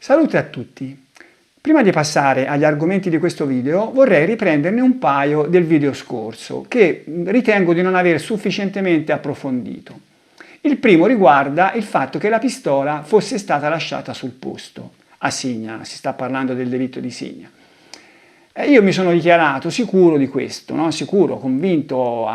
Salute a tutti! Prima di passare agli argomenti di questo video vorrei riprenderne un paio del video scorso che ritengo di non aver sufficientemente approfondito. Il primo riguarda il fatto che la pistola fosse stata lasciata sul posto, a Signa, si sta parlando del delitto di Signa. Io mi sono dichiarato sicuro di questo, no? Sicuro, convinto,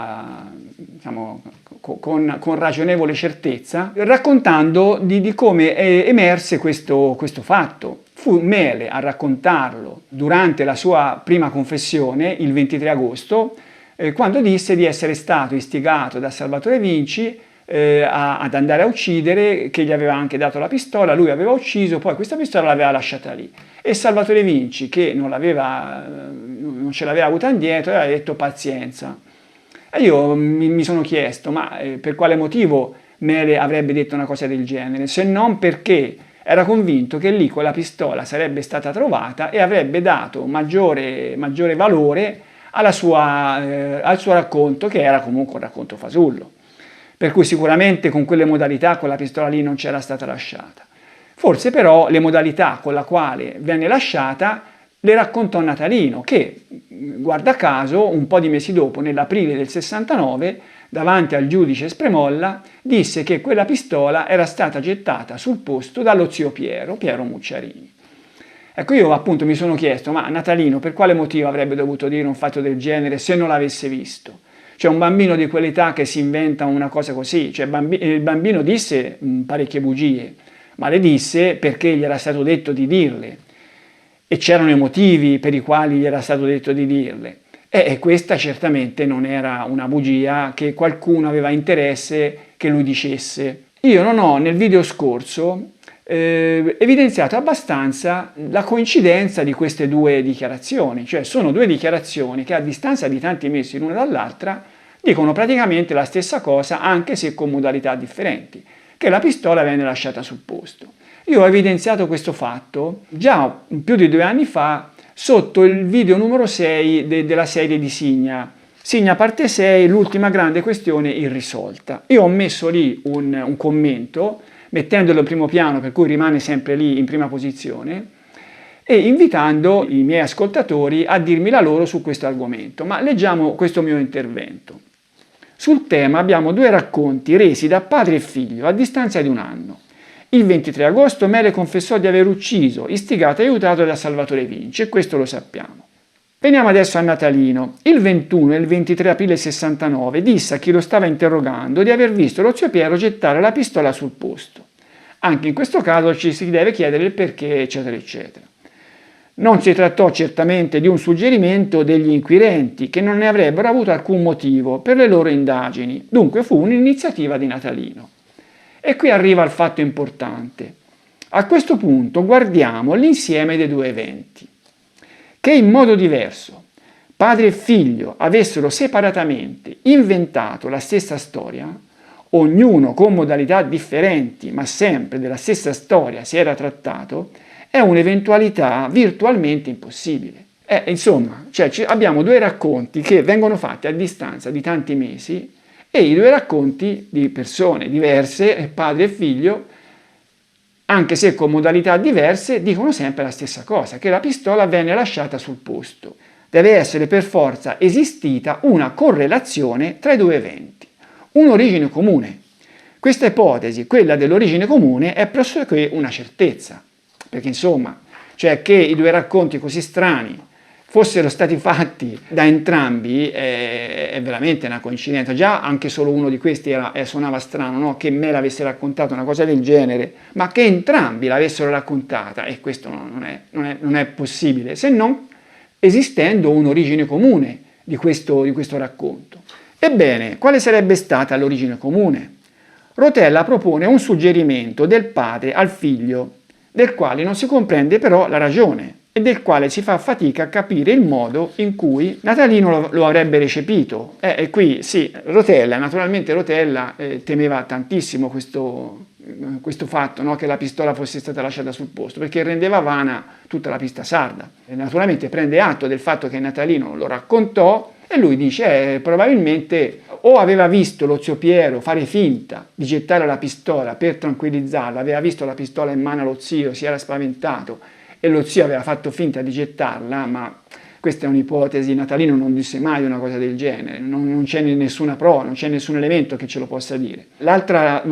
con ragionevole certezza, raccontando di come emerse questo fatto. Fu Mele a raccontarlo durante la sua prima confessione, il 23 agosto, quando disse di essere stato istigato da Salvatore Vinci ad andare a uccidere, che gli aveva anche dato la pistola, lui aveva ucciso, poi questa pistola l'aveva lasciata lì. E Salvatore Vinci, che non ce l'aveva avuta indietro, aveva detto pazienza. E io mi sono chiesto, ma per quale motivo Mele avrebbe detto una cosa del genere, se non perché era convinto che lì quella pistola sarebbe stata trovata e avrebbe dato maggiore valore al suo racconto, che era comunque un racconto fasullo. Per cui sicuramente con quelle modalità quella pistola lì non c'era stata lasciata. Forse però le modalità con la quale venne lasciata le raccontò Natalino, che guarda caso un po' di mesi dopo, nell'aprile del 69, davanti al giudice Spremolla, disse che quella pistola era stata gettata sul posto dallo zio Piero Mucciarini. Ecco, io appunto mi sono chiesto, ma Natalino per quale motivo avrebbe dovuto dire un fatto del genere se non l'avesse visto? Cioè un bambino di quell'età che si inventa una cosa così, cioè il bambino disse parecchie bugie, ma le disse perché gli era stato detto di dirle e c'erano i motivi per i quali gli era stato detto di dirle. E questa certamente non era una bugia che qualcuno aveva interesse che lui dicesse. Io non ho nel video scorso evidenziato abbastanza la coincidenza di queste due dichiarazioni, cioè sono due dichiarazioni che a distanza di tanti mesi l'una dall'altra dicono praticamente la stessa cosa, anche se con modalità differenti, che la pistola venne lasciata sul posto. Io ho evidenziato questo fatto già più di 2 anni fa sotto il video numero 6 della serie di Signa parte 6, l'ultima grande questione irrisolta. Io ho messo lì un commento, mettendolo in primo piano, per cui rimane sempre lì in prima posizione, e invitando i miei ascoltatori a dirmi la loro su questo argomento. Ma leggiamo questo mio intervento. Sul tema abbiamo 2 racconti resi da padre e figlio a distanza di 1 anno. Il 23 agosto Mele confessò di aver ucciso, istigato e aiutato da Salvatore Vinci, e questo lo sappiamo. Veniamo adesso a Natalino. Il 21 e il 23 aprile 69 disse a chi lo stava interrogando di aver visto lo zio Piero gettare la pistola sul posto. Anche in questo caso ci si deve chiedere il perché, eccetera, eccetera. Non si trattò certamente di un suggerimento degli inquirenti, che non ne avrebbero avuto alcun motivo per le loro indagini, dunque fu un'iniziativa di Natalino. E qui arriva il fatto importante. A questo punto guardiamo l'insieme dei 2 eventi. Che in modo diverso padre e figlio avessero separatamente inventato la stessa storia, ognuno con modalità differenti, ma sempre della stessa storia si era trattato, è un'eventualità virtualmente impossibile. Insomma, cioè abbiamo 2 racconti che vengono fatti a distanza di tanti mesi e i 2 racconti di persone diverse, padre e figlio, anche se con modalità diverse, dicono sempre la stessa cosa, che la pistola venne lasciata sul posto. Deve essere per forza esistita una correlazione tra i 2 eventi, un'origine comune. Questa ipotesi, quella dell'origine comune, è pressoché una certezza, perché insomma, cioè che i 2 racconti così strani fossero stati fatti da entrambi è veramente una coincidenza. Già anche solo uno di questi suonava strano, no? Che me l'avesse raccontato una cosa del genere, ma che entrambi l'avessero raccontata, e questo non è possibile, se non esistendo un'origine comune di questo racconto. Ebbene, quale sarebbe stata l'origine comune? Rotella propone un suggerimento del padre al figlio, del quale non si comprende però la ragione, e del quale si fa fatica a capire il modo in cui Natalino lo avrebbe recepito. E qui sì, naturalmente Rotella temeva tantissimo questo fatto, no? Che la pistola fosse stata lasciata sul posto, perché rendeva vana tutta la pista sarda. E naturalmente prende atto del fatto che Natalino lo raccontò, E lui dice, probabilmente o aveva visto lo zio Piero fare finta di gettare la pistola per tranquillizzarlo, aveva visto la pistola in mano allo zio, si era spaventato e lo zio aveva fatto finta di gettarla, ma questa è un'ipotesi, Natalino non disse mai una cosa del genere, non c'è nessuna prova, non c'è nessun elemento che ce lo possa dire. L'altra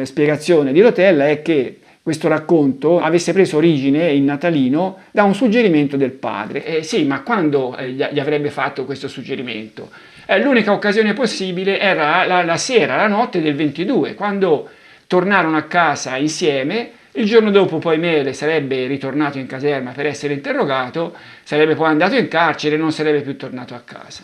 spiegazione di Rotella è che questo racconto avesse preso origine in Natalino da un suggerimento del padre. Sì, ma quando gli avrebbe fatto questo suggerimento? L'unica occasione possibile era la sera, la notte del 22, quando tornarono a casa insieme. Il giorno dopo poi Mele sarebbe ritornato in caserma per essere interrogato, sarebbe poi andato in carcere e non sarebbe più tornato a casa.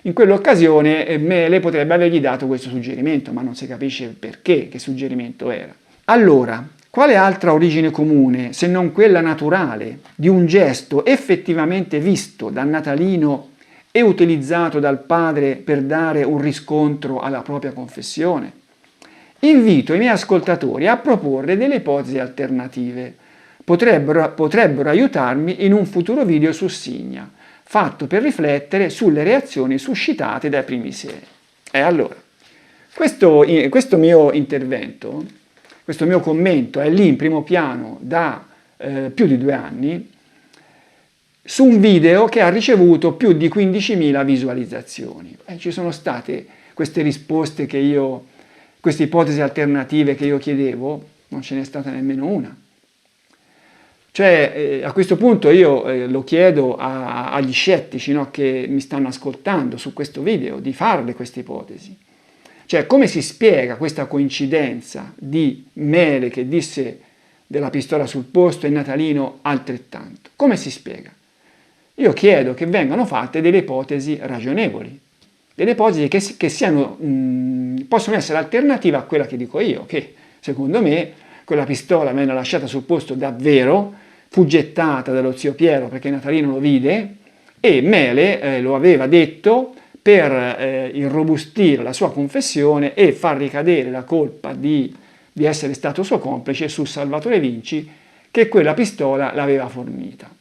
In quell'occasione Mele potrebbe avergli dato questo suggerimento, ma non si capisce perché, che suggerimento era. Allora, quale altra origine comune, se non quella naturale, di un gesto effettivamente visto da Natalino e utilizzato dal padre per dare un riscontro alla propria confessione? Invito i miei ascoltatori a proporre delle ipotesi alternative. Potrebbero aiutarmi in un futuro video su Signa, fatto per riflettere sulle reazioni suscitate dai primi sei. E allora, questo mio intervento, questo mio commento è lì in primo piano da più di 2 anni, su un video che ha ricevuto più di 15.000 visualizzazioni. Ci sono state queste risposte queste ipotesi alternative che io chiedevo, non ce n'è stata nemmeno una. Cioè, a questo punto io lo chiedo agli scettici, no, che mi stanno ascoltando su questo video, di farle queste ipotesi. Cioè, come si spiega questa coincidenza di Mele che disse della pistola sul posto e Natalino altrettanto? Come si spiega? Io chiedo che vengano fatte delle ipotesi ragionevoli, delle ipotesi che possono essere alternative a quella che dico io, che secondo me quella pistola venne lasciata sul posto davvero, fu gettata dallo zio Piero perché Natalino lo vide e Mele lo aveva detto per irrobustire la sua confessione e far ricadere la colpa di essere stato suo complice su Salvatore Vinci, che quella pistola l'aveva fornita.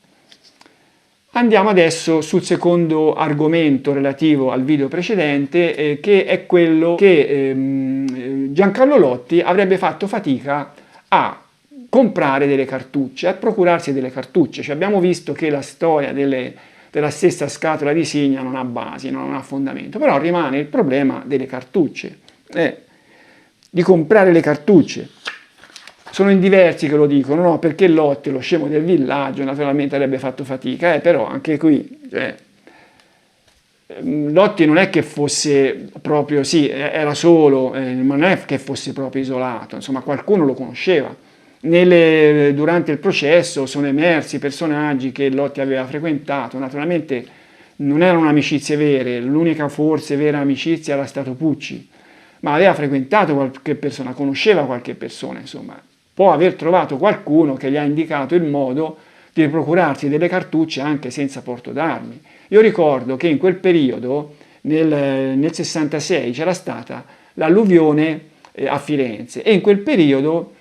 Andiamo adesso sul secondo argomento relativo al video precedente, che è quello che Giancarlo Lotti avrebbe fatto fatica a comprare delle cartucce, a procurarsi delle cartucce. Cioè, abbiamo visto che la storia della stessa scatola di Signa non ha basi, non ha fondamento, però rimane il problema delle cartucce, di comprare le cartucce. Sono in diversi che lo dicono, no, perché Lotti, lo scemo del villaggio, naturalmente avrebbe fatto fatica, però anche qui, Lotti non è che fosse proprio, sì, era solo, ma non è che fosse proprio isolato, insomma qualcuno lo conosceva. Durante il processo sono emersi personaggi che Lotti aveva frequentato, naturalmente non erano amicizie vere, l'unica forse vera amicizia era stato Pucci, ma aveva frequentato qualche persona, conosceva qualche persona, insomma. Può aver trovato qualcuno che gli ha indicato il modo di procurarsi delle cartucce anche senza porto d'armi. Io ricordo che in quel periodo, nel 66, c'era stata l'alluvione a Firenze e in quel periodo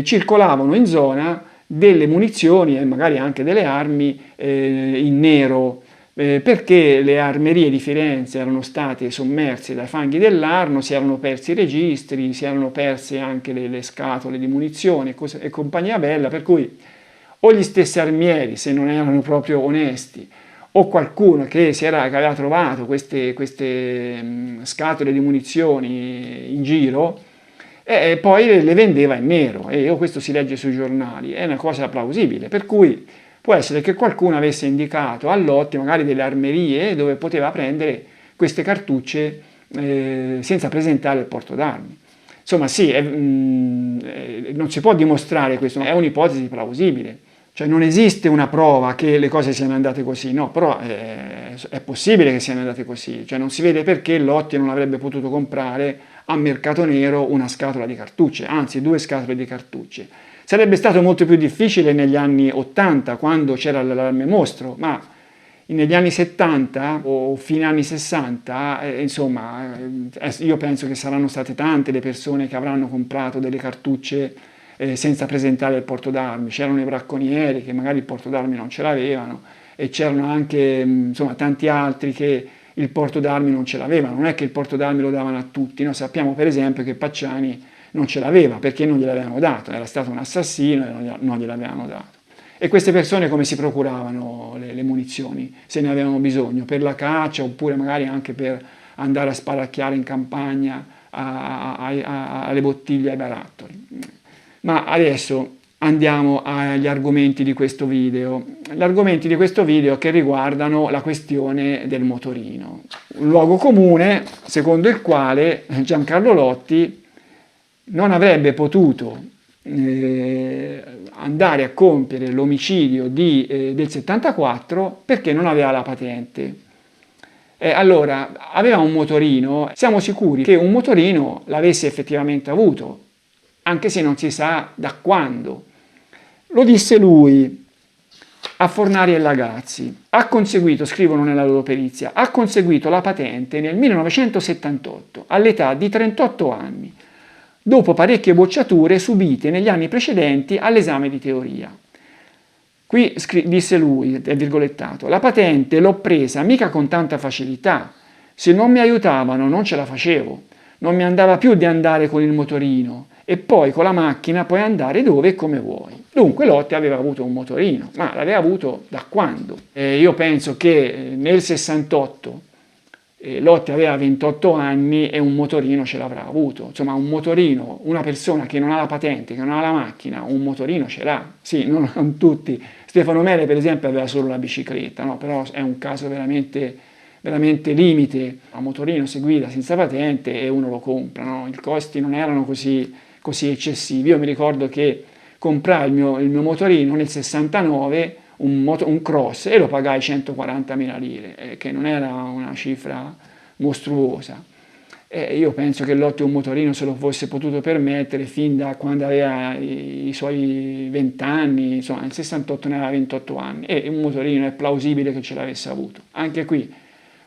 circolavano in zona delle munizioni e magari anche delle armi in nero, perché le armerie di Firenze erano state sommerse dai fanghi dell'Arno, si erano persi i registri, si erano perse anche le scatole di munizioni e compagnia bella, per cui o gli stessi armieri, se non erano proprio onesti, o qualcuno che aveva trovato queste scatole di munizioni in giro, e poi le vendeva in nero, e questo si legge sui giornali, è una cosa plausibile, per cui può essere che qualcuno avesse indicato a Lotti magari delle armerie dove poteva prendere queste cartucce senza presentare il porto d'armi. Insomma sì, non si può dimostrare questo, è un'ipotesi plausibile. Cioè non esiste una prova che le cose siano andate così, no, però è possibile che siano andate così. Cioè non si vede perché Lotti non avrebbe potuto comprare a mercato nero una scatola di cartucce, anzi 2 scatole di cartucce. Sarebbe stato molto più difficile negli anni 80, quando c'era l'allarme mostro, ma negli anni 70 o fine anni 60, insomma, io penso che saranno state tante le persone che avranno comprato delle cartucce senza presentare il porto d'armi. C'erano i bracconieri che magari il porto d'armi non ce l'avevano e c'erano anche insomma, tanti altri che il porto d'armi non ce l'avevano, non è che il porto d'armi lo davano a tutti, no? Sappiamo per esempio che Pacciani non ce l'aveva perché non gliel'avevano dato, era stato un assassino e non gliel'avevano dato. E queste persone come si procuravano le munizioni, se ne avevano bisogno, per la caccia oppure magari anche per andare a sparacchiare in campagna alle bottiglie, ai barattoli. Ma adesso andiamo agli argomenti di questo video. Gli argomenti di questo video che riguardano la questione del motorino. Un luogo comune secondo il quale Giancarlo Lotti non avrebbe potuto andare a compiere l'omicidio del 74 perché non aveva la patente. Allora, aveva un motorino, siamo sicuri che un motorino l'avesse effettivamente avuto, anche se non si sa da quando. Lo disse lui a Fornari e Lagazzi. Ha conseguito, scrivono nella loro perizia, ha conseguito la patente nel 1978 all'età di 38 anni, dopo parecchie bocciature subite negli anni precedenti all'esame di teoria. Qui disse lui, è virgolettato, la patente l'ho presa mica con tanta facilità, se non mi aiutavano non ce la facevo, non mi andava più di andare con il motorino e poi con la macchina puoi andare dove e come vuoi. Dunque Lotti aveva avuto un motorino, ma l'aveva avuto da quando? Io penso che nel 68 Lotti aveva 28 anni e un motorino ce l'avrà avuto. Insomma, un motorino, una persona che non ha la patente, che non ha la macchina, un motorino ce l'ha. Sì, non tutti. Stefano Mele, per esempio, aveva solo la bicicletta, no? Però è un caso veramente, veramente limite. A motorino si guida senza patente e uno lo compra, no? I costi non erano così eccessivi. Io mi ricordo che comprai il mio motorino nel 69, un cross, e lo pagai 140.000 lire, che non era una cifra mostruosa. Io penso che Lotti un motorino se lo fosse potuto permettere fin da quando aveva i suoi 20 anni, insomma nel 68 ne aveva 28 anni, e un motorino è plausibile che ce l'avesse avuto. Anche qui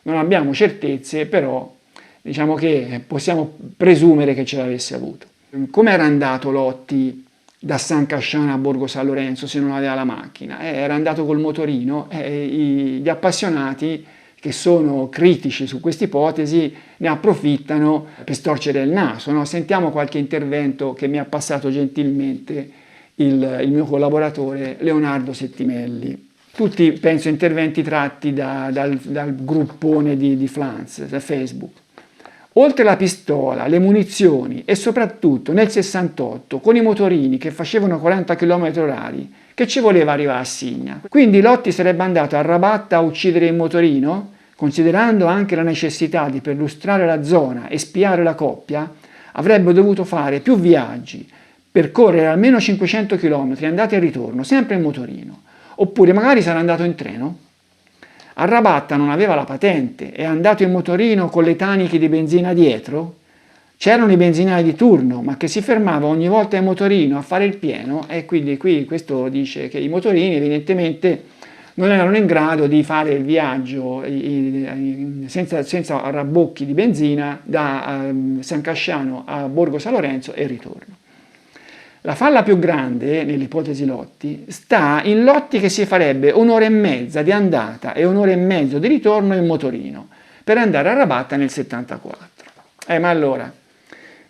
non abbiamo certezze, però diciamo che possiamo presumere che ce l'avesse avuto. Come era andato Lotti da San Casciano a Borgo San Lorenzo se non aveva la macchina? Era andato col motorino, gli appassionati che sono critici su questa ipotesi ne approfittano per storcere il naso, no? Sentiamo qualche intervento che mi ha passato gentilmente il mio collaboratore Leonardo Settimelli. Tutti, penso, interventi tratti dal gruppone di Flans, da Facebook. Oltre la pistola, le munizioni e soprattutto nel 68 con i motorini che facevano 40 km/h, che ci voleva arrivare a Signa. Quindi Lotti sarebbe andato a Rabatta a uccidere il motorino? Considerando anche la necessità di perlustrare la zona e spiare la coppia, avrebbe dovuto fare più viaggi, percorrere almeno 500 km andata e ritorno, sempre in motorino. Oppure magari sarà andato in treno? A Rabatta non aveva la patente, è andato in motorino con le taniche di benzina dietro? C'erano i benzinai di turno, ma che si fermava ogni volta in motorino a fare il pieno, e quindi qui questo dice che i motorini evidentemente non erano in grado di fare il viaggio senza rabbocchi di benzina da San Casciano a Borgo San Lorenzo e ritorno. La falla più grande, nell'ipotesi Lotti, sta in Lotti che si farebbe un'ora e mezza di andata e un'ora e mezzo di ritorno in motorino per andare a Rabatta nel 74. Ma allora,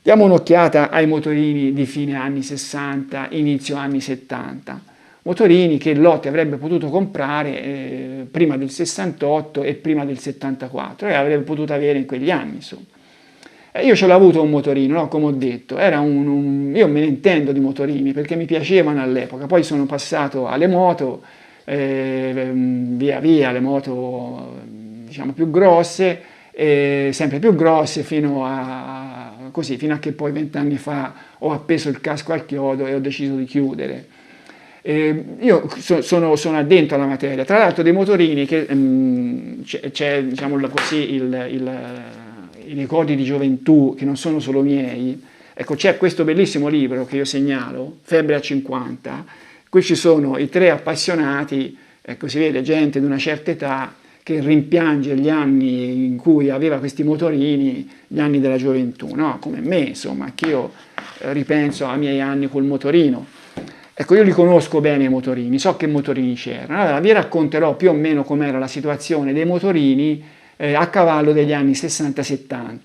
diamo un'occhiata ai motorini di fine anni 60, inizio anni 70. Motorini che Lotti avrebbe potuto comprare prima del 68 e prima del 74 e avrebbe potuto avere in quegli anni, insomma. Io ce l'ho avuto un motorino, no? Come ho detto, io me ne intendo di motorini perché mi piacevano all'epoca, poi sono passato alle moto, via via le moto diciamo più grosse, sempre più grosse fino a che poi 20 anni fa ho appeso il casco al chiodo e ho deciso di chiudere. Io sono addentro alla materia, tra l'altro dei motorini che c'è diciamo così i ricordi di gioventù che non sono solo miei. Ecco, c'è questo bellissimo libro che io segnalo, Febbre a 50, qui ci sono i tre appassionati, ecco, si vede gente di una certa età che rimpiange gli anni in cui aveva questi motorini, gli anni della gioventù, no? Come me, insomma, anch'io ripenso ai miei anni col motorino. Ecco, io li conosco bene i motorini, so che motorini c'erano. Allora vi racconterò più o meno com'era la situazione dei motorini a cavallo degli anni 60-70.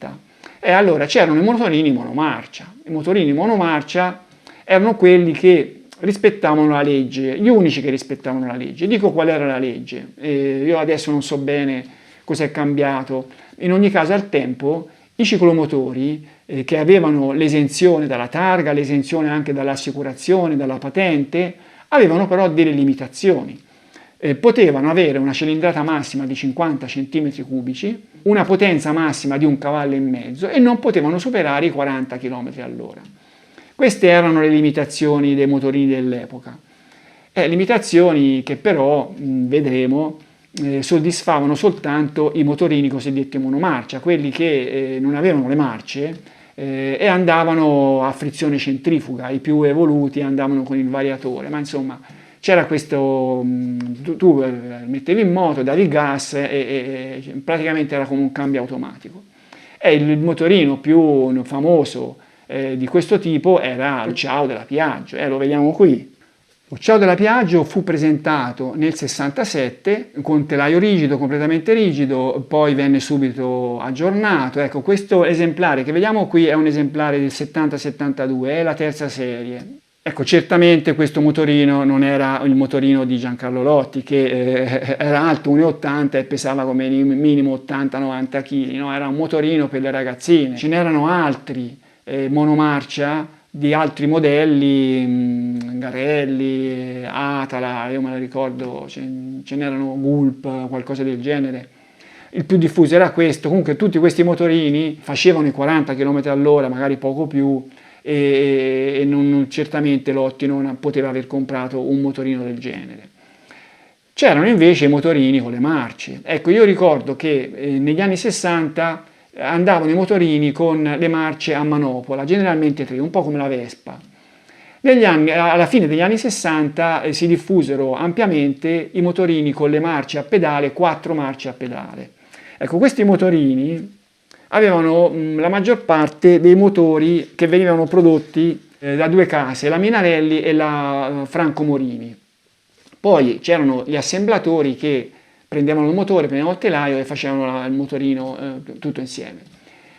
E allora c'erano i motorini monomarcia. I motorini monomarcia erano quelli che rispettavano la legge, gli unici che rispettavano la legge. Dico qual era la legge. Io adesso non so bene cosa è cambiato. In ogni caso al tempo i ciclomotori che avevano l'esenzione dalla targa, l'esenzione anche dall'assicurazione, dalla patente, avevano però delle limitazioni. Potevano avere una cilindrata massima di 50 cm3, una potenza massima di 1,5 cavalli e non potevano superare i 40 km all'ora. Queste erano le limitazioni dei motorini dell'epoca. Limitazioni che però, vedremo, soddisfavano soltanto i motorini cosiddetti monomarcia, quelli che non avevano le marce e andavano a frizione centrifuga, i più evoluti andavano con il variatore, ma insomma c'era questo, tu mettevi in moto, davi il gas e praticamente era come un cambio automatico. E il motorino più famoso di questo tipo era il Ciao della Piaggio, lo vediamo qui. Il Ciao della Piaggio fu presentato nel 67 con telaio rigido, completamente rigido, poi venne subito aggiornato. Ecco, questo esemplare che vediamo qui è un esemplare del 70-72, è la terza serie. Ecco, certamente questo motorino non era il motorino di Giancarlo Lotti, che era alto 1,80 e pesava come minimo 80-90 kg, no? Era un motorino per le ragazzine. Ce n'erano altri monomarcia di altri modelli, Garelli, Atala, io me la ricordo, ce n'erano Gulp, qualcosa del genere. Il più diffuso era questo. Comunque tutti questi motorini facevano i 40 km all'ora, magari poco più, e certamente Lotti non poteva aver comprato un motorino del genere. C'erano invece i motorini con le marce. Ecco, io ricordo che negli anni 60 andavano i motorini con le marce a manopola, generalmente 3, un po' come la Vespa. Alla fine degli anni 60 si diffusero ampiamente i motorini con le marce a pedale, 4 marce a pedale. Ecco, questi motorini avevano la maggior parte dei motori che venivano prodotti da due case, la Minarelli e la Franco Morini. Poi c'erano gli assemblatori che prendevano il motore, prendevano il telaio e facevano il motorino tutto insieme.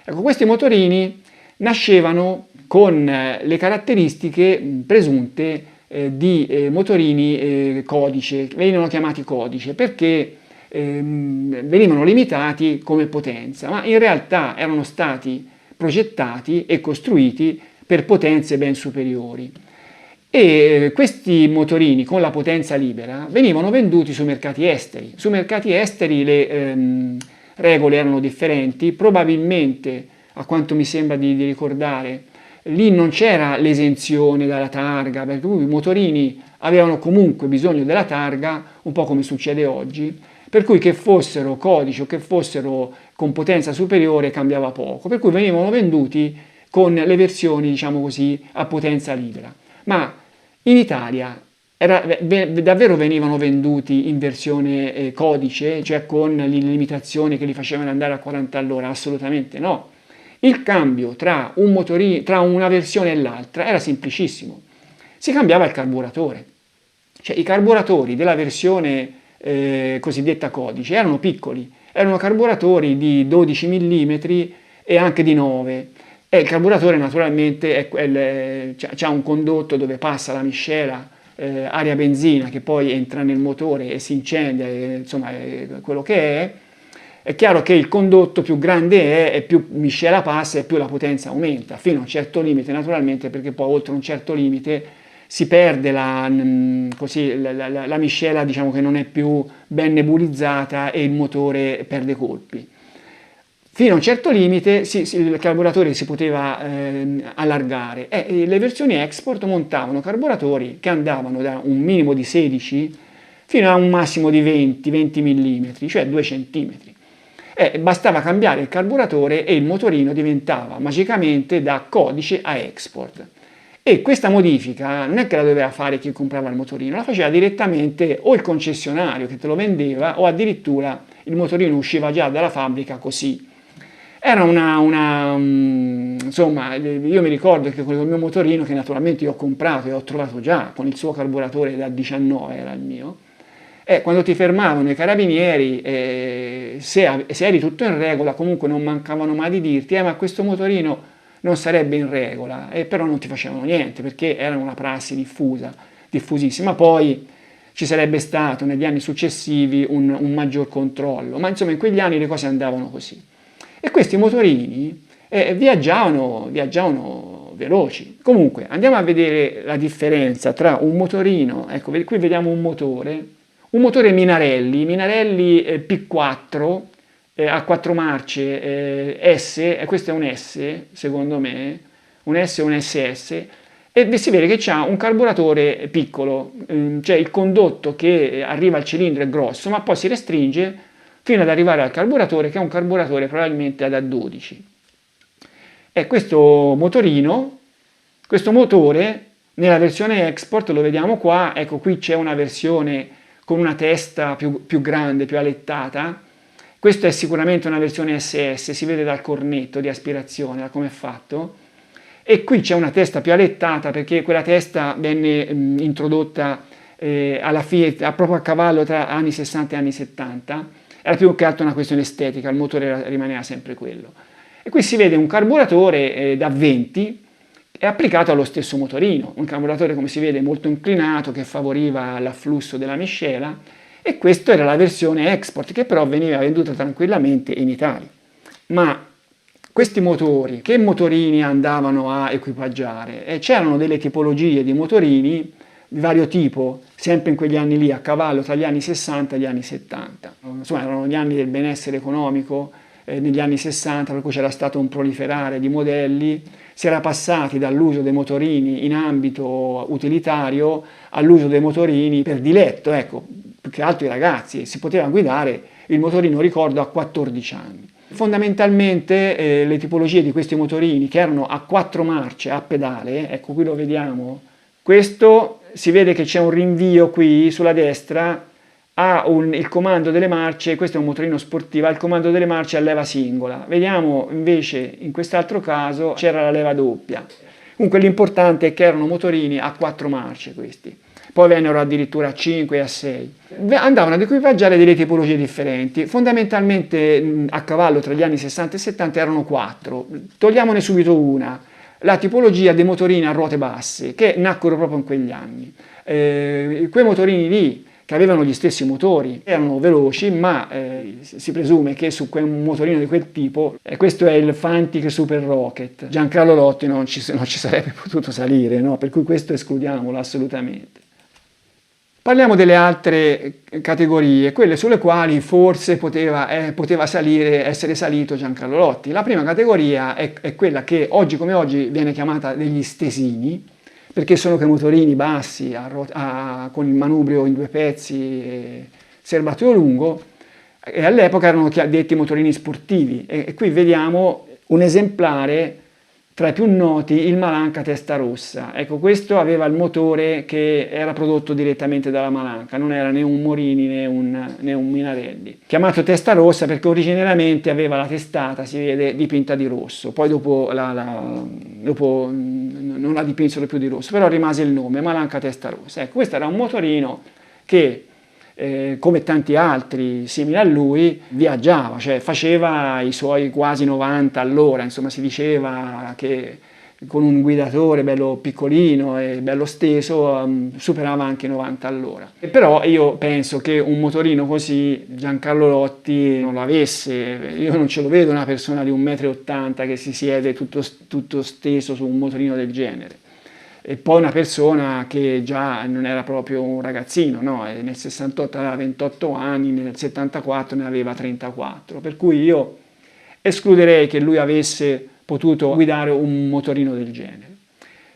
Ecco, questi motorini nascevano con le caratteristiche presunte di motorini codice, venivano chiamati codice perché venivano limitati come potenza, ma in realtà erano stati progettati e costruiti per potenze ben superiori. E questi motorini con la potenza libera venivano venduti sui mercati esteri. Sui mercati esteri le regole erano differenti, probabilmente, a quanto mi sembra di ricordare, lì non c'era l'esenzione dalla targa, perché i motorini avevano comunque bisogno della targa, un po' come succede oggi, per cui che fossero codici o che fossero con potenza superiore cambiava poco, per cui venivano venduti con le versioni, diciamo così, a potenza libera. Ma in Italia davvero venivano venduti in versione codice, cioè con le limitazioni che li facevano andare a 40 all'ora? Assolutamente no. Il cambio tra una versione e l'altra era semplicissimo. Si cambiava il carburatore. Cioè i carburatori della versione cosiddetta codice erano piccoli, erano carburatori di 12 mm e anche di 9. E il carburatore naturalmente ha un condotto dove passa la miscela aria benzina che poi entra nel motore e si incendia, insomma è quello che è. È chiaro che il condotto più grande è più miscela passa e più la potenza aumenta, fino a un certo limite naturalmente, perché poi oltre un certo limite si perde la miscela, diciamo che non è più ben nebulizzata e il motore perde colpi. Fino a un certo limite il carburatore si poteva allargare e le versioni export montavano carburatori che andavano da un minimo di 16 fino a un massimo di 20 mm, cioè 2 cm. Bastava cambiare il carburatore e il motorino diventava magicamente da codice a export. E questa modifica non è che la doveva fare chi comprava il motorino, la faceva direttamente o il concessionario che te lo vendeva o addirittura il motorino usciva già dalla fabbrica così. Era insomma, io mi ricordo che con il mio motorino, che naturalmente io ho comprato e ho trovato già con il suo carburatore da 19, era il mio, Quando ti fermavano i carabinieri, se eri tutto in regola, comunque non mancavano mai di dirti, ma questo motorino non sarebbe in regola, e però non ti facevano niente, perché era una prassi diffusissima. Poi ci sarebbe stato negli anni successivi un maggior controllo, ma insomma in quegli anni le cose andavano così. E questi motorini viaggiavano veloci. Comunque, andiamo a vedere la differenza tra un motorino, ecco, qui vediamo un motore Minarelli P4 a 4 marce S, e questo è un S, secondo me, un S e un SS, e si vede che c'ha un carburatore piccolo, cioè il condotto che arriva al cilindro è grosso, ma poi si restringe fino ad arrivare al carburatore, che è un carburatore probabilmente ad A12. E questo motore, nella versione Export, lo vediamo qua, ecco qui c'è una versione con una testa più grande, più alettata. Questa è sicuramente una versione SS, si vede dal cornetto di aspirazione, da come è fatto. E qui c'è una testa più alettata, perché quella testa venne introdotta alla Fiat, proprio a cavallo tra anni 60 e anni 70. Era più che altro una questione estetica, il motore rimaneva sempre quello. E qui si vede un carburatore da 20 è applicato allo stesso motorino, un carburatore come si vede molto inclinato che favoriva l'afflusso della miscela, e questa era la versione Export, che però veniva venduta tranquillamente in Italia. Ma questi motori, che motorini andavano a equipaggiare? C'erano delle tipologie di motorini di vario tipo, sempre in quegli anni lì, a cavallo tra gli anni 60 e gli anni 70. Insomma, erano gli anni del benessere economico, negli anni 60, per cui c'era stato un proliferare di modelli, si era passati dall'uso dei motorini in ambito utilitario all'uso dei motorini per diletto, ecco, più che altro i ragazzi, si poteva guidare il motorino, ricordo, a 14 anni. Fondamentalmente le tipologie di questi motorini, che erano a 4 marce a pedale, ecco qui lo vediamo, questo si vede che c'è un rinvio qui sulla destra, il comando delle marce, questo è un motorino sportivo, ha il comando delle marce a leva singola. Vediamo invece in quest'altro caso c'era la leva doppia. Comunque l'importante è che erano motorini a 4 marce questi. Poi vennero addirittura a 5 e a 6. Andavano ad equipaggiare delle tipologie differenti. Fondamentalmente a cavallo tra gli anni 60 e 70 erano 4. Togliamone subito una. La tipologia dei motorini a ruote basse, che nacquero proprio in quegli anni. Quei motorini lì, che avevano gli stessi motori, erano veloci, ma si presume che su un motorino di quel tipo, questo è il Fantic Super Rocket, Giancarlo Lotti non ci sarebbe potuto salire, no? Per cui questo escludiamolo assolutamente. Parliamo delle altre categorie, quelle sulle quali forse poteva essere salito Giancarlo Lotti. La prima categoria è quella che oggi come oggi viene chiamata degli stesini, perché sono quei motorini bassi con il manubrio in 2 pezzi e serbatoio lungo, e all'epoca erano detti motorini sportivi, e qui vediamo un esemplare tra i più noti, il Malanca Testarossa. Ecco, questo aveva il motore che era prodotto direttamente dalla Malanca, non era né un Morini né un Minarelli. Chiamato Testarossa perché originariamente aveva la testata, si vede, dipinta di rosso, poi dopo non la dipinsero più di rosso, però rimase il nome, Malanca Testarossa. Ecco, questo era un motorino che come tanti altri simili a lui, viaggiava, cioè faceva i suoi quasi 90 all'ora, insomma si diceva che con un guidatore bello piccolino e bello steso superava anche i 90 all'ora. Però io penso che un motorino così Giancarlo Lotti non lo avesse, io non ce lo vedo una persona di 1,80 m che si siede tutto steso su un motorino del genere. E poi una persona che già non era proprio un ragazzino, no? Nel 68 aveva 28 anni, nel 74 ne aveva 34, per cui io escluderei che lui avesse potuto guidare un motorino del genere.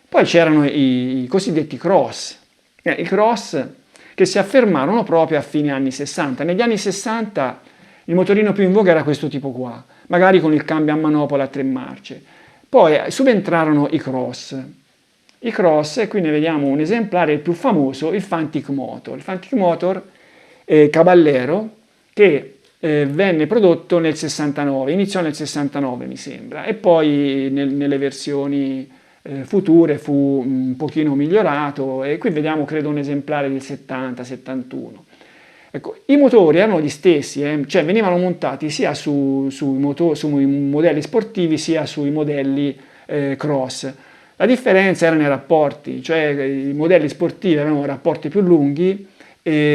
Poi c'erano i cosiddetti cross, i cross che si affermarono proprio a fine anni 60. Negli anni 60 il motorino più in voga era questo tipo qua, magari con il cambio a manopola a 3 marce. Poi subentrarono i cross. I cross, e qui ne vediamo un esemplare, il più famoso, il Fantic Motor. Il Fantic Motor Caballero, che venne prodotto nel 69, iniziò nel 69 mi sembra, e poi nelle versioni future fu un pochino migliorato, e qui vediamo credo un esemplare del 70-71. Ecco, i motori erano gli stessi, cioè venivano montati sia sui modelli sportivi sia sui modelli cross. La differenza era nei rapporti, cioè i modelli sportivi avevano rapporti più lunghi,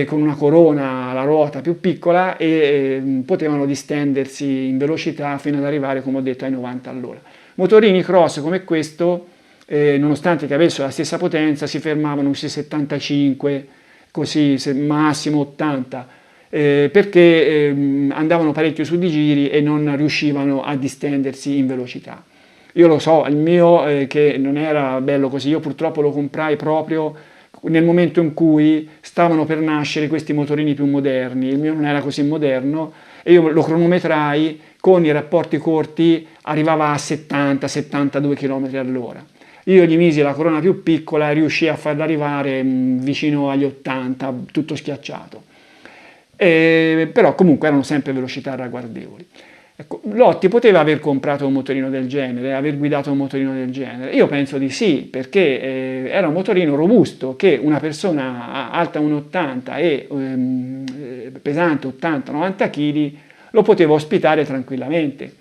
con una corona alla ruota più piccola e potevano distendersi in velocità fino ad arrivare, come ho detto, ai 90 all'ora. Motorini cross come questo, nonostante che avessero la stessa potenza, si fermavano sui 75, così massimo 80, perché andavano parecchio su di giri e non riuscivano a distendersi in velocità. Io lo so, il mio che non era bello così, io purtroppo lo comprai proprio nel momento in cui stavano per nascere questi motorini più moderni. Il mio non era così moderno e io lo cronometrai, con i rapporti corti arrivava a 70-72 km all'ora. Io gli misi la corona più piccola e riuscii a farla arrivare vicino agli 80, tutto schiacciato. Però comunque erano sempre velocità ragguardevoli. Ecco, Lotti poteva aver comprato un motorino del genere, aver guidato un motorino del genere? Io penso di sì, perché era un motorino robusto che una persona alta 1,80 e pesante 80-90 kg lo poteva ospitare tranquillamente,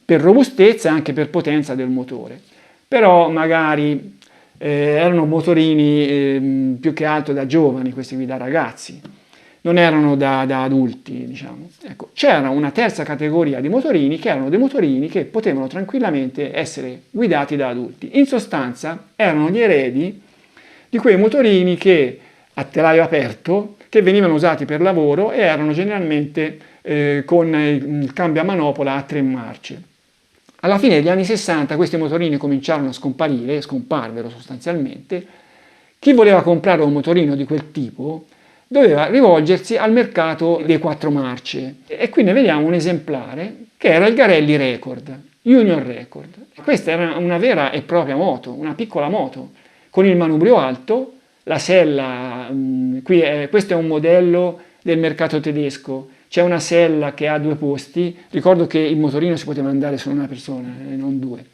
per robustezza e anche per potenza del motore. Però magari erano motorini più che altro da giovani, questi qui da ragazzi. Non erano da adulti, diciamo. Ecco, c'era una terza categoria di motorini che erano dei motorini che potevano tranquillamente essere guidati da adulti. In sostanza erano gli eredi di quei motorini che a telaio aperto, che venivano usati per lavoro e erano generalmente con il cambio a manopola a 3 marce. Alla fine degli anni 60 questi motorini cominciarono a scomparire, scomparvero sostanzialmente. Chi voleva comprare un motorino di quel tipo doveva rivolgersi al mercato dei 4 marce e qui ne vediamo un esemplare che era il Garelli Record, Junior Record. Questa era una vera e propria moto, una piccola moto con il manubrio alto, la sella, questo è un modello del mercato tedesco, c'è una sella che ha 2 posti, ricordo che il motorino si poteva andare solo una persona, non 2.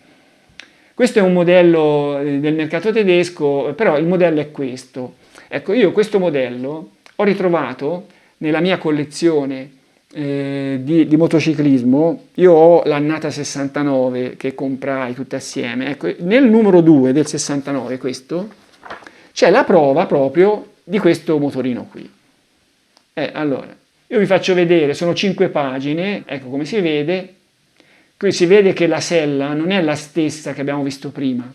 Questo è un modello del mercato tedesco, però il modello è questo. Ecco, io questo modello ho ritrovato nella mia collezione di motociclismo. Io ho l'annata 69 che comprai tutte assieme. Ecco, nel numero 2 del 69, questo, c'è la prova proprio di questo motorino qui. Allora, io vi faccio vedere, sono 5 pagine, ecco come si vede. Qui si vede che la sella non è la stessa che abbiamo visto prima,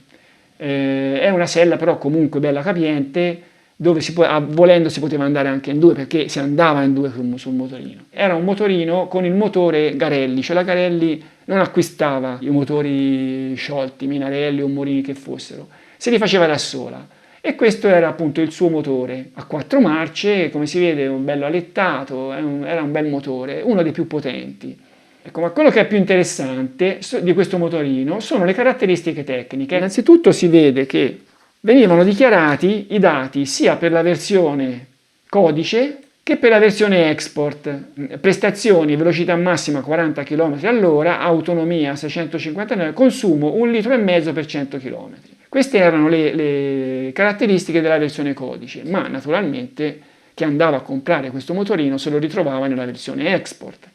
è una sella però comunque bella capiente, dove volendo si poteva andare anche in 2, perché si andava in 2 sul motorino. Era un motorino con il motore Garelli, cioè la Garelli non acquistava i motori sciolti, Minarelli o Morini che fossero, se li faceva da sola. E questo era appunto il suo motore, a 4 marce, come si vede un bello alettato, era un bel motore, uno dei più potenti. Ecco, ma quello che è più interessante di questo motorino sono le caratteristiche tecniche. Innanzitutto si vede che venivano dichiarati i dati sia per la versione codice che per la versione export. Prestazioni, velocità massima 40 km all'ora, autonomia 650 km, consumo 1,5 litri per 100 km. Queste erano le caratteristiche della versione codice, ma naturalmente chi andava a comprare questo motorino se lo ritrovava nella versione export.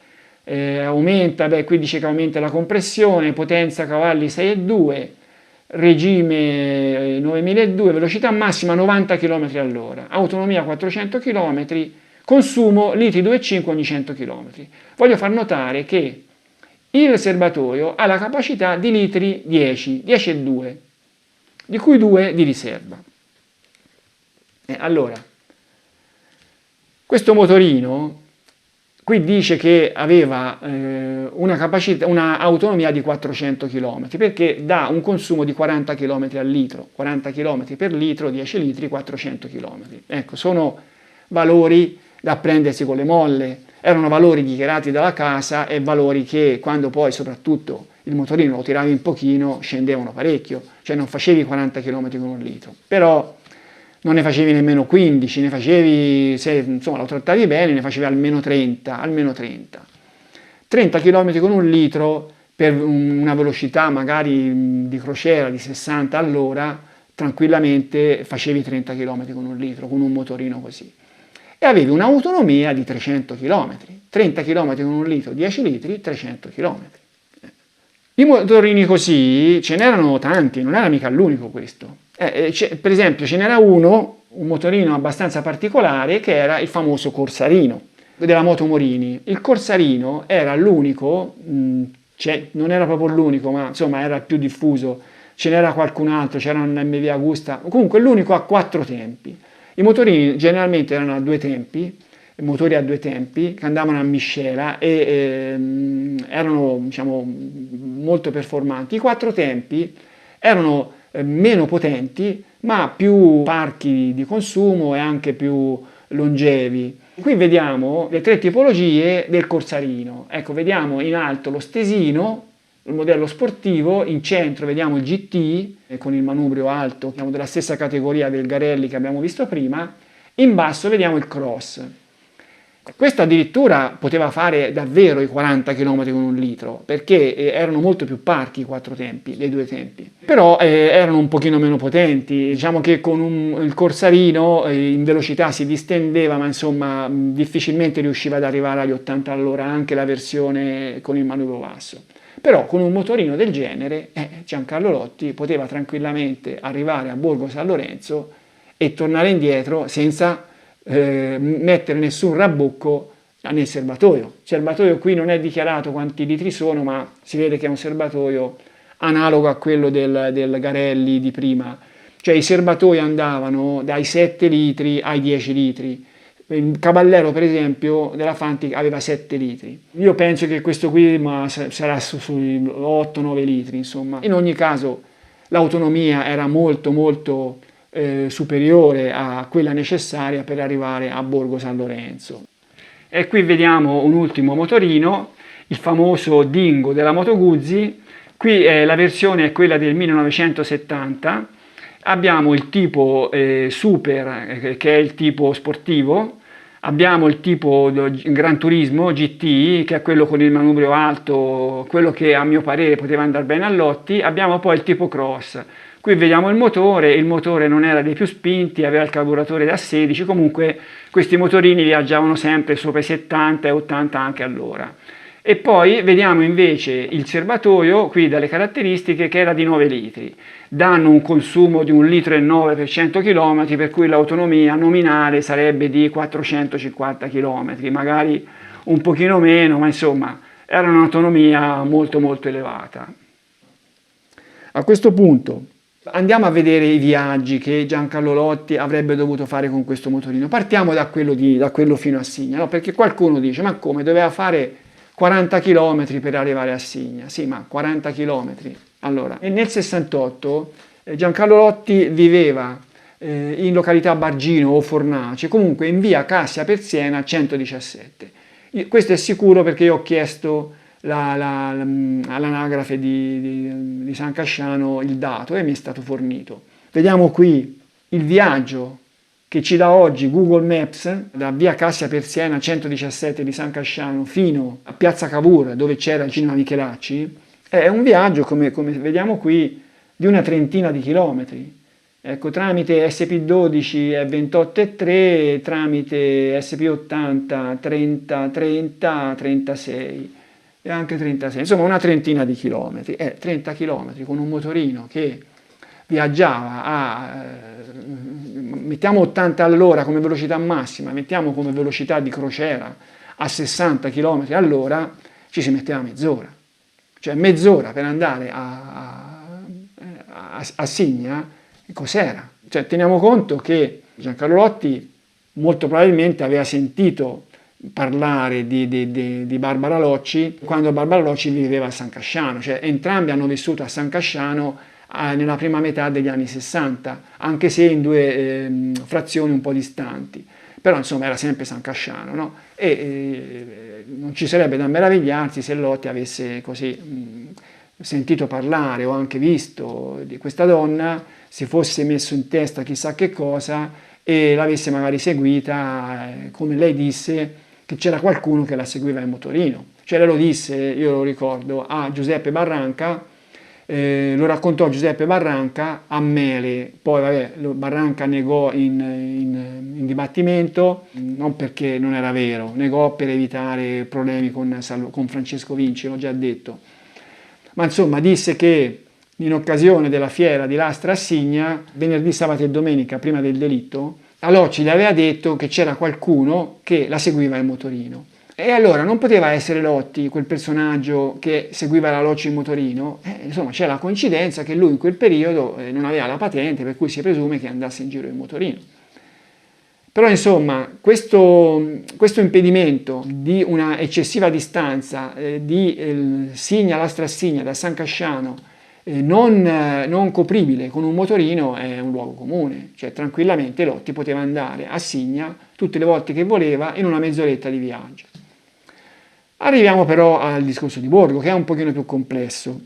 Aumenta, qui dice che aumenta la compressione, potenza cavalli 6,2, regime 9002, velocità massima 90 km all'ora, autonomia 400 km, consumo litri 2,5 ogni 100 km. Voglio far notare che il serbatoio ha la capacità di litri 10,2, di cui 2 di riserva. Allora, questo motorino qui dice che aveva una autonomia di 400 km, perché dà un consumo di 40 km al litro, 40 km per litro, 10 litri, 400 km. Ecco, sono valori da prendersi con le molle, erano valori dichiarati dalla casa e valori che quando poi soprattutto il motorino lo tiravi un pochino scendevano parecchio, cioè non facevi 40 km con un litro, però non ne facevi nemmeno 15, ne facevi, se insomma lo trattavi bene, ne facevi almeno 30, almeno 30. 30 km con un litro per una velocità magari di crociera di 60 all'ora, tranquillamente facevi 30 km con un litro, con un motorino così. e avevi un'autonomia di 300 km, 30 km con 1 litro, 10 litri, 300 km. I motorini così ce n'erano tanti, non era mica l'unico questo. Per esempio ce n'era uno, un motorino abbastanza particolare, che era il famoso Corsarino della Moto Morini. Il Corsarino era l'unico, non era proprio l'unico, ma insomma era il più diffuso, ce n'era qualcun altro, c'era un MV Agusta, comunque l'unico a 4 tempi. I motorini generalmente erano a 2 tempi, motori a 2 tempi che andavano a miscela e erano, diciamo, molto performanti. I 4 tempi erano meno potenti ma più parchi di consumo e anche più longevi. Qui vediamo le 3 tipologie del Corsarino. Ecco, vediamo in alto lo Stesino, il modello sportivo, in centro vediamo il GT con il manubrio alto, diciamo della stessa categoria del Garelli che abbiamo visto prima, in basso vediamo il Cross. Questo addirittura poteva fare davvero i 40 km con 1 litro, perché erano molto più parchi i 4 tempi, dei 2 tempi. Però erano un pochino meno potenti, diciamo che con il Corsarino in velocità si distendeva, ma insomma difficilmente riusciva ad arrivare agli 80 all'ora anche la versione con il manubrio basso. Però con un motorino del genere Giancarlo Lotti poteva tranquillamente arrivare a Borgo San Lorenzo e tornare indietro senza mettere nessun rabocco nel serbatoio. Il serbatoio qui non è dichiarato quanti litri sono, ma si vede che è un serbatoio analogo a quello del Garelli di prima, cioè i serbatoi andavano dai 7 litri ai 10 litri. Il Caballero per esempio della Fanti aveva 7 litri. Io penso che questo qui sarà sui 8-9 litri, insomma. In ogni caso l'autonomia era molto superiore a quella necessaria per arrivare a Borgo San Lorenzo. E qui vediamo un ultimo motorino, il famoso Dingo della Moto Guzzi. Qui la versione è quella del 1970. Abbiamo il tipo Super, che è il tipo sportivo. Abbiamo il tipo Gran Turismo GT, che è quello con il manubrio alto, quello che a mio parere poteva andare bene a Lotti. Abbiamo poi il tipo Cross. Qui vediamo il motore non era dei più spinti, aveva il carburatore da 16, comunque questi motorini viaggiavano sempre sopra i 70 e 80 anche all'ora. E poi vediamo invece il serbatoio, qui dalle caratteristiche, che era di 9 litri. Danno un consumo di 1,9 litri per 100 km, per cui l'autonomia nominale sarebbe di 450 km, magari un pochino meno, ma insomma era un'autonomia molto elevata. A questo punto andiamo a vedere i viaggi che Giancarlo Lotti avrebbe dovuto fare con questo motorino. Partiamo da quello fino a Signa, no? Perché qualcuno dice, ma come, doveva fare 40 km per arrivare a Signa? Sì, ma 40 km. Allora, nel 68 Giancarlo Lotti viveva in località Bargino o Fornace, comunque in via Cassia Persiena 117. Questo è sicuro perché io ho chiesto all'anagrafe di San Casciano il dato e mi è stato fornito. Vediamo qui il viaggio che ci dà oggi Google Maps da via Cassia Persiena 117 di San Casciano fino a Piazza Cavour, dove c'era il cinema Michelacci. È un viaggio, come vediamo qui, di una trentina di chilometri. Ecco, tramite SP12 è 28,3, tramite SP80 30, 36 e anche 36, insomma una trentina di chilometri. 30 chilometri con un motorino che viaggiava a, mettiamo 80 all'ora come velocità massima, mettiamo come velocità di crociera a 60 km all'ora, ci si metteva mezz'ora. Cioè mezz'ora per andare a Signa, cos'era? Cioè, teniamo conto che Giancarlo Lotti molto probabilmente aveva sentito parlare di Barbara Locci quando Barbara Locci viveva a San Casciano, cioè entrambi hanno vissuto a San Casciano nella prima metà degli anni 60, anche se in 2 frazioni un po' distanti, però insomma era sempre San Casciano, no? Non ci sarebbe da meravigliarsi se Lotti avesse così sentito parlare o anche visto di questa donna, si fosse messo in testa chissà che cosa e l'avesse magari seguita, come lei disse che c'era qualcuno che la seguiva in motorino. Cioè lei lo disse, io lo ricordo, a Giuseppe Barranca, lo raccontò Giuseppe Barranca a Mele, poi vabbè, Barranca negò in dibattimento, non perché non era vero, negò per evitare problemi con Francesco Vinci, l'ho già detto, ma insomma disse che in occasione della fiera di Lastra a Signa, venerdì, sabato e domenica, prima del delitto, la Locci le aveva detto che c'era qualcuno che la seguiva in motorino. E allora non poteva essere Lotti, quel personaggio che seguiva la Locci in motorino, insomma c'è la coincidenza che lui in quel periodo non aveva la patente, per cui si presume che andasse in giro in motorino. Però insomma questo impedimento di una eccessiva distanza di Signa Lastra a Signa da San Casciano non copribile con un motorino è un luogo comune, cioè tranquillamente Lotti poteva andare a Signa tutte le volte che voleva in una mezz'oretta di viaggio. Arriviamo però al discorso di Borgo, che è un pochino più complesso.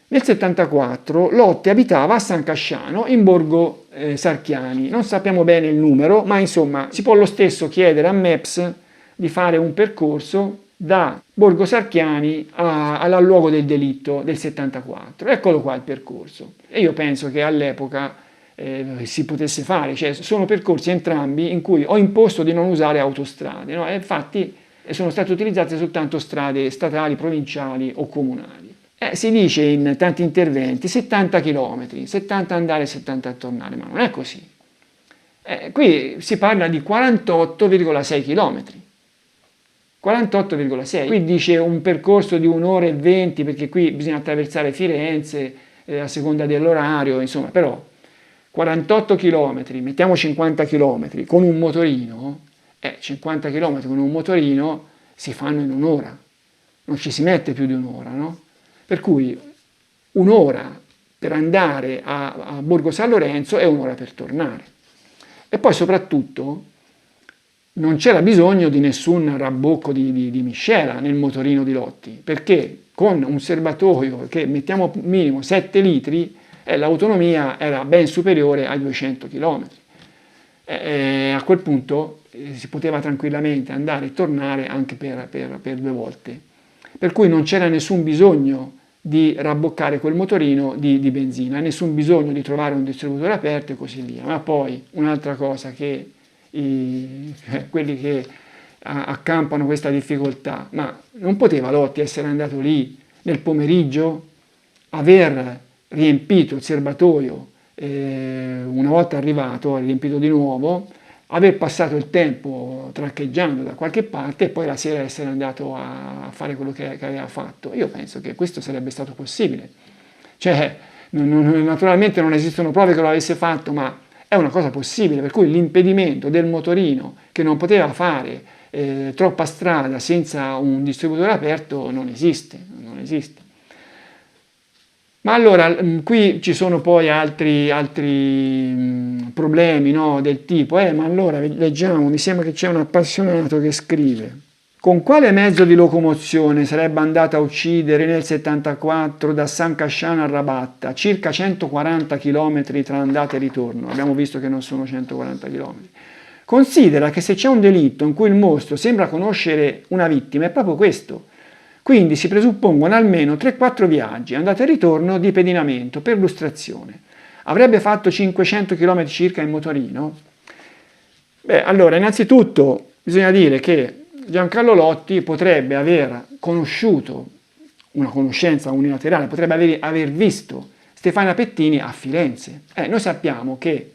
Nel 74 Lotti abitava a San Casciano in Borgo Sarchiani, non sappiamo bene il numero, ma insomma si può lo stesso chiedere a Maps di fare un percorso da Borgo Sarchiani al luogo del delitto del 74. Eccolo qua il percorso. E io penso che all'epoca si potesse fare, cioè sono percorsi entrambi in cui ho imposto di non usare autostrade, no? E infatti sono state utilizzate soltanto strade statali, provinciali o comunali. Si dice in tanti interventi 70 km, 70 andare e 70 tornare, ma non è così. Qui si parla di 48,6 km. 48,6. Qui dice un percorso di 1 ora e 20 perché qui bisogna attraversare Firenze a seconda dell'orario, insomma, però 48 km, mettiamo 50 km con un motorino, 50 km con un motorino si fanno in un'ora, non ci si mette più di un'ora, no? Per cui un'ora per andare a Borgo San Lorenzo e un'ora per tornare. E poi soprattutto non c'era bisogno di nessun rabbocco di miscela nel motorino di Lotti, perché con un serbatoio che mettiamo minimo 7 litri, l'autonomia era ben superiore ai 200 km. A quel punto si poteva tranquillamente andare e tornare anche per 2 volte. Per cui non c'era nessun bisogno di rabboccare quel motorino di benzina, nessun bisogno di trovare un distributore aperto e così via. Ma poi un'altra cosa che quelli che accampano questa difficoltà, ma non poteva Lotti essere andato lì nel pomeriggio, aver riempito il serbatoio una volta arrivato, riempito di nuovo, aver passato il tempo traccheggiando da qualche parte e poi la sera essere andato a fare quello che aveva fatto. Io penso che questo sarebbe stato possibile. Cioè, naturalmente non esistono prove che lo avesse fatto, ma è una cosa possibile, per cui l'impedimento del motorino che non poteva fare troppa strada senza un distributore aperto non esiste. Ma allora, qui ci sono poi altri problemi, no, del tipo, ma allora leggiamo, mi sembra che c'è un appassionato che scrive: con quale mezzo di locomozione sarebbe andata a uccidere nel 74 da San Casciano a Rabatta, circa 140 km tra andata e ritorno? Abbiamo visto che non sono 140 km. Considera che se c'è un delitto in cui il mostro sembra conoscere una vittima, è proprio questo. Quindi si presuppongono almeno 3-4 viaggi, andata e ritorno di pedinamento, per lustrazione. Avrebbe fatto 500 km circa in motorino? Beh, allora, innanzitutto bisogna dire che Giancarlo Lotti potrebbe aver conosciuto, una conoscenza unilaterale, potrebbe aver visto Stefania Pettini a Firenze. Noi sappiamo che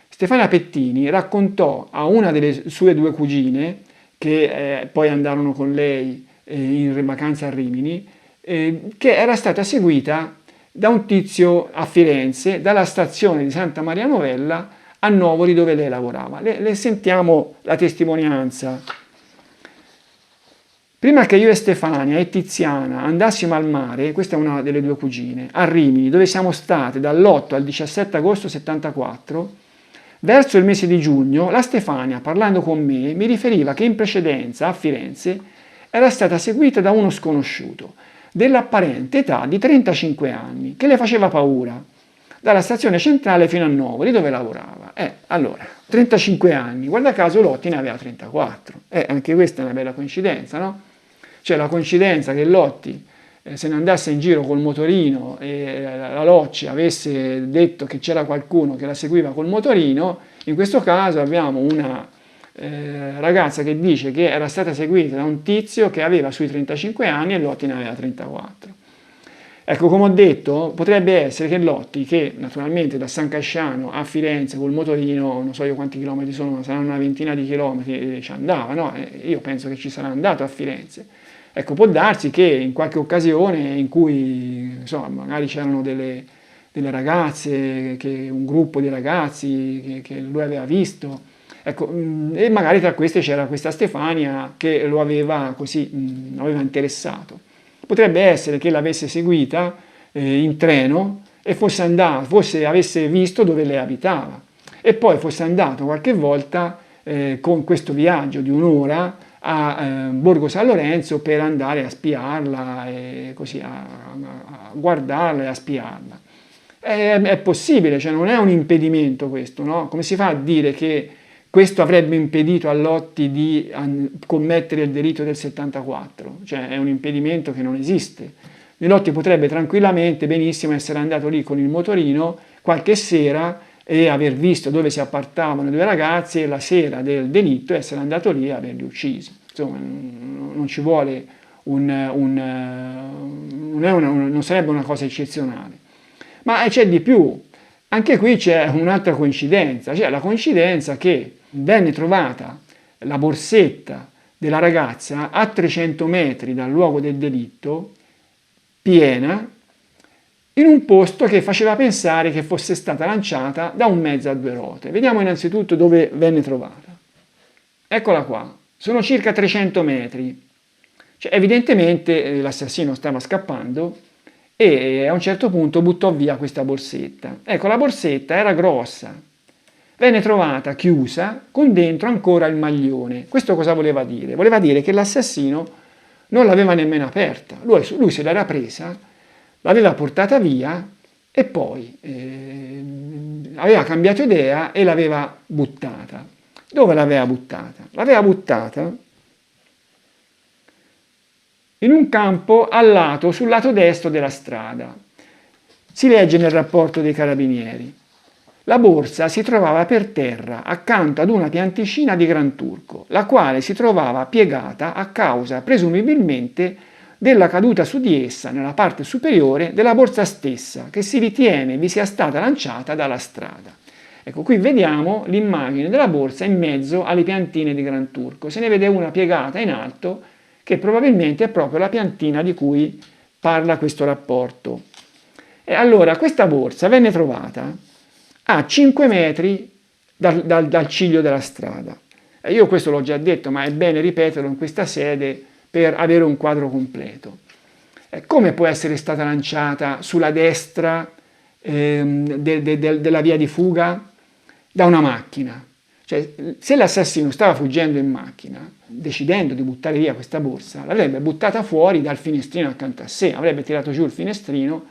Stefania Pettini raccontò a una delle sue 2 cugine, che poi andarono con lei in vacanza a Rimini, che era stata seguita da un tizio a Firenze, dalla stazione di Santa Maria Novella a Novoli dove lei lavorava. Le sentiamo la testimonianza. Prima che io e Stefania e Tiziana andassimo al mare, questa è una delle 2 cugine, a Rimini, dove siamo state dall'8 al 17 agosto 74, verso il mese di giugno, la Stefania, parlando con me, mi riferiva che in precedenza a Firenze era stata seguita da uno sconosciuto, dell'apparente età di 35 anni, che le faceva paura, dalla stazione centrale fino a Novoli, dove lavorava. Allora, 35 anni, guarda caso Lotti ne aveva 34. Anche questa è una bella coincidenza, no? Cioè la coincidenza che Lotti se ne andasse in giro col motorino e la Locci avesse detto che c'era qualcuno che la seguiva col motorino, in questo caso abbiamo una ragazza che dice che era stata seguita da un tizio che aveva sui 35 anni e Lotti ne aveva 34. Ecco, come ho detto, potrebbe essere che Lotti, che naturalmente da San Casciano a Firenze col motorino, non so io quanti chilometri sono, ma saranno una ventina di chilometri, ci andava, no? Io penso che ci sarà andato a Firenze. Ecco, può darsi che in qualche occasione in cui, insomma, magari c'erano delle ragazze, un gruppo di ragazzi che lui aveva visto, ecco, e magari tra queste c'era questa Stefania che lo aveva così, aveva interessato. Potrebbe essere che l'avesse seguita in treno e fosse andato, avesse visto dove lei abitava e poi fosse andato qualche volta con questo viaggio di un'ora a Borgo San Lorenzo per andare a spiarla e così a guardarla e a spiarla. È possibile, cioè non è un impedimento questo, no? Come si fa a dire che questo avrebbe impedito a Lotti di commettere il delitto del 74? Cioè è un impedimento che non esiste. Lotti potrebbe tranquillamente, benissimo, essere andato lì con il motorino qualche sera e aver visto dove si appartavano due ragazzi e la sera del delitto essere andato lì e averli uccisi. Insomma, non ci vuole non sarebbe una cosa eccezionale. Ma c'è di più. Anche qui c'è un'altra coincidenza, cioè la coincidenza che venne trovata la borsetta della ragazza a 300 metri dal luogo del delitto, piena, in un posto che faceva pensare che fosse stata lanciata da un mezzo a due ruote. Vediamo innanzitutto dove venne trovata. Eccola qua, sono circa 300 metri. Cioè, evidentemente l'assassino stava scappando e a un certo punto buttò via questa borsetta. Ecco, la borsetta era grossa, venne trovata chiusa con dentro ancora il maglione. Questo cosa voleva dire? Voleva dire che l'assassino non l'aveva nemmeno aperta, lui se l'era presa, l'aveva portata via e poi aveva cambiato idea e l'aveva buttata. Dove l'aveva buttata? L'aveva buttata in un campo sul lato destro della strada. Si legge nel rapporto dei carabinieri. La borsa si trovava per terra accanto ad una pianticina di Granturco, la quale si trovava piegata a causa, presumibilmente, della caduta su di essa nella parte superiore della borsa stessa, che si ritiene vi sia stata lanciata dalla strada. Ecco, qui vediamo l'immagine della borsa in mezzo alle piantine di Granturco. Se ne vede una piegata in alto, che probabilmente è proprio la piantina di cui parla questo rapporto. E allora questa borsa venne trovata a 5 metri dal ciglio della strada. E io questo l'ho già detto, ma è bene ripeterlo in questa sede per avere un quadro completo. Come può essere stata lanciata sulla destra della via di fuga? Da una macchina. Cioè, se l'assassino stava fuggendo in macchina, decidendo di buttare via questa borsa, l'avrebbe buttata fuori dal finestrino accanto a sé, avrebbe tirato giù il finestrino,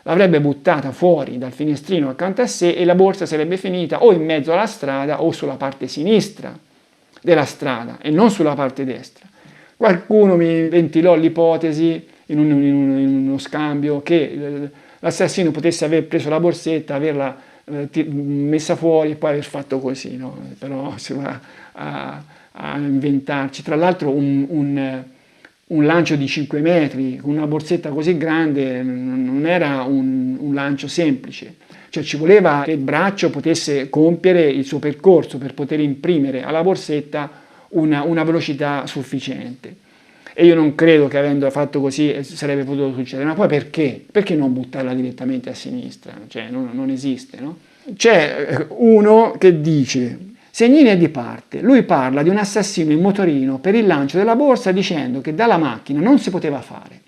l'avrebbe buttata fuori dal finestrino accanto a sé e la borsa sarebbe finita o in mezzo alla strada o sulla parte sinistra della strada e non sulla parte destra. Qualcuno mi ventilò l'ipotesi in uno scambio che l'assassino potesse aver preso la borsetta, averla messa fuori e poi aver fatto così, no? Però si va a inventarci. Tra l'altro un lancio di 5 metri con una borsetta così grande non era un lancio semplice, cioè ci voleva che il braccio potesse compiere il suo percorso per poter imprimere alla borsetta una velocità sufficiente. E io non credo che avendo fatto così sarebbe potuto succedere. Ma poi perché? Perché non buttarla direttamente a sinistra? Cioè non esiste, no? C'è uno che dice, Segnini è di parte, lui parla di un assassino in motorino per il lancio della borsa dicendo che dalla macchina non si poteva fare.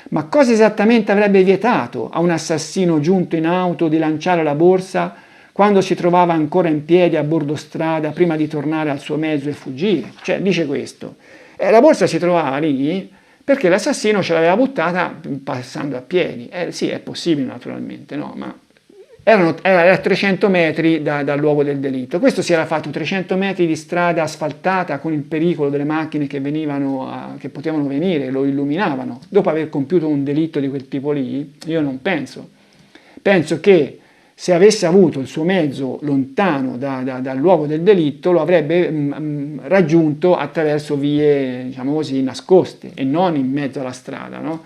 Ma cosa esattamente avrebbe vietato a un assassino giunto in auto di lanciare la borsa quando si trovava ancora in piedi a bordo strada prima di tornare al suo mezzo e fuggire? Cioè dice questo. La borsa si trovava lì perché l'assassino ce l'aveva buttata passando a piedi. Sì, è possibile naturalmente, no? Ma era a 300 metri dal luogo del delitto. Questo si era fatto 300 metri di strada asfaltata con il pericolo delle macchine che che potevano venire, lo illuminavano. Dopo aver compiuto un delitto di quel tipo lì, io non penso. Penso che se avesse avuto il suo mezzo lontano dal luogo del delitto, lo avrebbe raggiunto attraverso vie, diciamo così, nascoste e non in mezzo alla strada, no?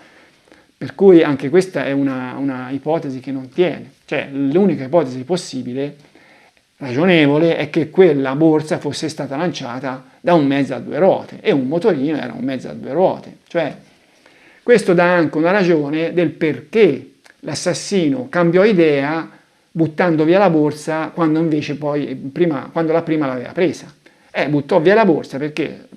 Per cui anche questa è una ipotesi che non tiene. Cioè, l'unica ipotesi possibile, ragionevole, è che quella borsa fosse stata lanciata da un mezzo a due ruote e un motorino era un mezzo a due ruote. Cioè, questo dà anche una ragione del perché l'assassino cambiò idea buttando via la borsa quando invece poi, quando la prima l'aveva presa. Buttò via la borsa perché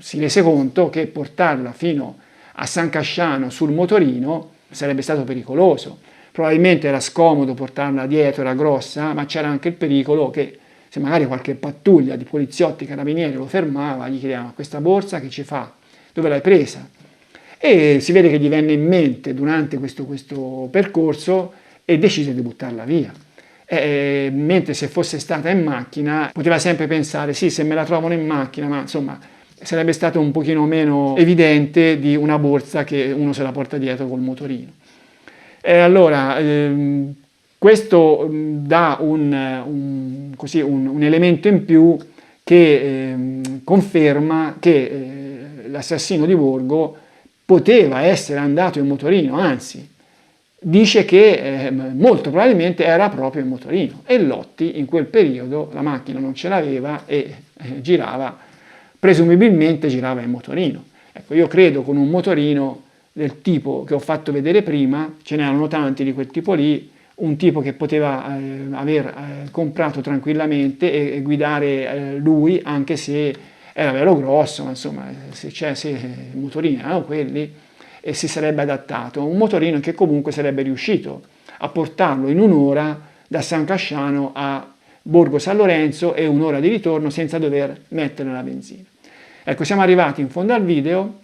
si rese conto che portarla fino a San Casciano sul motorino sarebbe stato pericoloso. Probabilmente era scomodo portarla dietro, era grossa, ma c'era anche il pericolo che se magari qualche pattuglia di poliziotti, carabinieri lo fermava, gli chiedeva: questa borsa che ci fa? Dove l'hai presa? E si vede che gli venne in mente durante questo percorso e decise di buttarla via. Mentre se fosse stata in macchina poteva sempre pensare: sì, se me la trovano in macchina, ma insomma sarebbe stato un pochino meno evidente di una borsa che uno se la porta dietro col motorino. Allora, questo dà un elemento in più che conferma che l'assassino di Borgo poteva essere andato in motorino, anzi, dice che molto probabilmente era proprio in motorino e Lotti in quel periodo la macchina non ce l'aveva e presumibilmente girava in motorino. Ecco, io credo con un motorino del tipo che ho fatto vedere prima, ce n'erano tanti di quel tipo lì, un tipo che poteva aver comprato tranquillamente e guidare lui, anche se era vero grosso, ma insomma se i motorini erano quelli, e si sarebbe adattato. Un motorino che comunque sarebbe riuscito a portarlo in un'ora da San Casciano a Borgo San Lorenzo e un'ora di ritorno senza dover mettere la benzina. Ecco, siamo arrivati in fondo al video.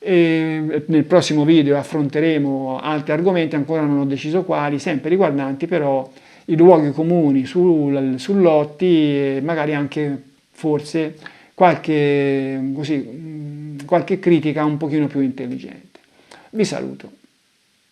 E nel prossimo video affronteremo altri argomenti, ancora non ho deciso quali, sempre riguardanti però i luoghi comuni sul Lotti e magari anche forse qualche critica un pochino più intelligente. Vi saluto.